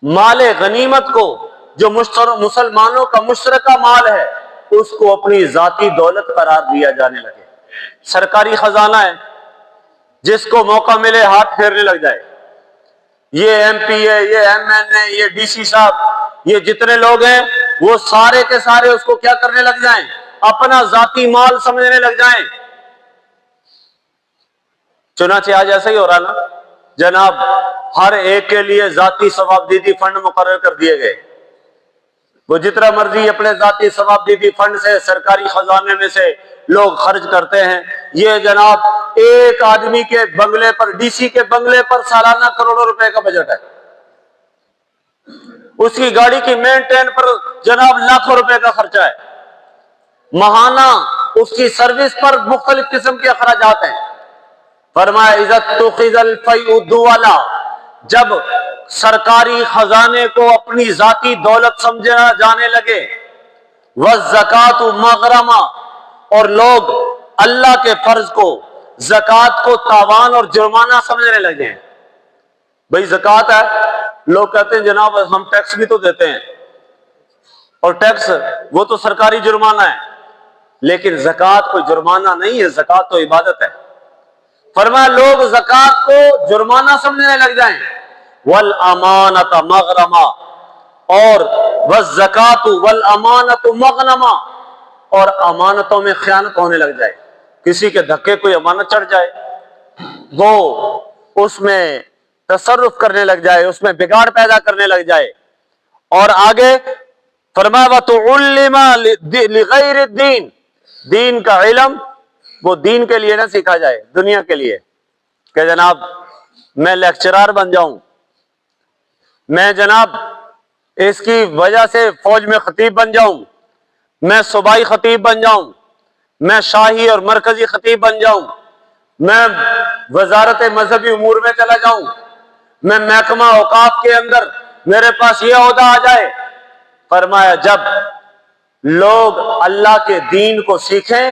مال غنیمت کو جو مسلمانوں کا مشترکہ مال ہے اس کو اپنی ذاتی دولت قرار دیا جانے لگے۔ سرکاری خزانہ ہے، جس کو موقع ملے ہاتھ پھیرنے لگ جائے۔ یہ ایم پی ہے، یہ ایم این ہے، یہ ڈی سی صاحب، یہ جتنے لوگ ہیں وہ سارے کے سارے اس کو کیا کرنے لگ جائیں؟ اپنا ذاتی مال سمجھنے لگ جائیں۔ چنانچہ آج ایسا ہی ہو رہا نا جناب، ہر ایک کے لیے ذاتی ثوابدیدی فنڈ مقرر کر دیے گئے۔ وہ جتنا مرضی اپنے ذاتی ثوابدیدی فنڈ سے، سرکاری خزانے میں سے لوگ خرچ کرتے ہیں۔ یہ جناب ایک آدمی کے بنگلے پر، ڈی سی کے بنگلے پر سالانہ کروڑوں روپے کا بجٹ ہے۔ اس کی گاڑی کی مینٹین پر جناب لاکھوں روپے کا خرچہ ہے۔ ماہانہ اس کی سروس پر مختلف قسم کے اخراجات ہیں۔ فرمایا اذا اتخذ الفیء دولا، جب سرکاری خزانے کو اپنی ذاتی دولت سمجھا جانے لگے، والزکوٰۃ مغرمہ، اور لوگ اللہ کے فرض کو، زکوٰۃ کو تاوان اور جرمانہ سمجھنے لگے۔ بھئی زکوٰۃ ہے، لوگ کہتے ہیں جناب ہم ٹیکس بھی تو دیتے ہیں، اور ٹیکس وہ تو سرکاری جرمانہ ہے، لیکن زکوٰۃ کوئی جرمانہ نہیں ہے، زکوٰۃ تو عبادت ہے۔ فرمایا لوگ زکوٰۃ کو جرمانہ سمجھنے لگ جائیں، والامانۃ مغرمہ، اور والزکوٰۃ والامانۃ مغنمہ، اور امانتوں میں خیانت ہونے لگ جائے۔ کسی کے دھکے کوئی امانت چڑھ جائے، وہ اس میں تصرف کرنے لگ جائے، اس میں بگاڑ پیدا کرنے لگ جائے۔ اور آگے فرمایا وَتُعُلِّمَ لِغَيْرِ الدِّينِ، دین کا علم وہ دین کے لیے نہ سیکھا جائے، دنیا کے لیے، کہ جناب میں لیکچرار بن جاؤں، میں جناب اس کی وجہ سے فوج میں خطیب بن جاؤں، میں صوبائی خطیب بن جاؤں، میں شاہی اور مرکزی خطیب بن جاؤں، میں وزارت مذہبی امور میں چلا جاؤں، میں محکمہ اوقاف کے اندر میرے پاس یہ عہدہ آ جائے۔ فرمایا جب لوگ اللہ کے دین کو سیکھیں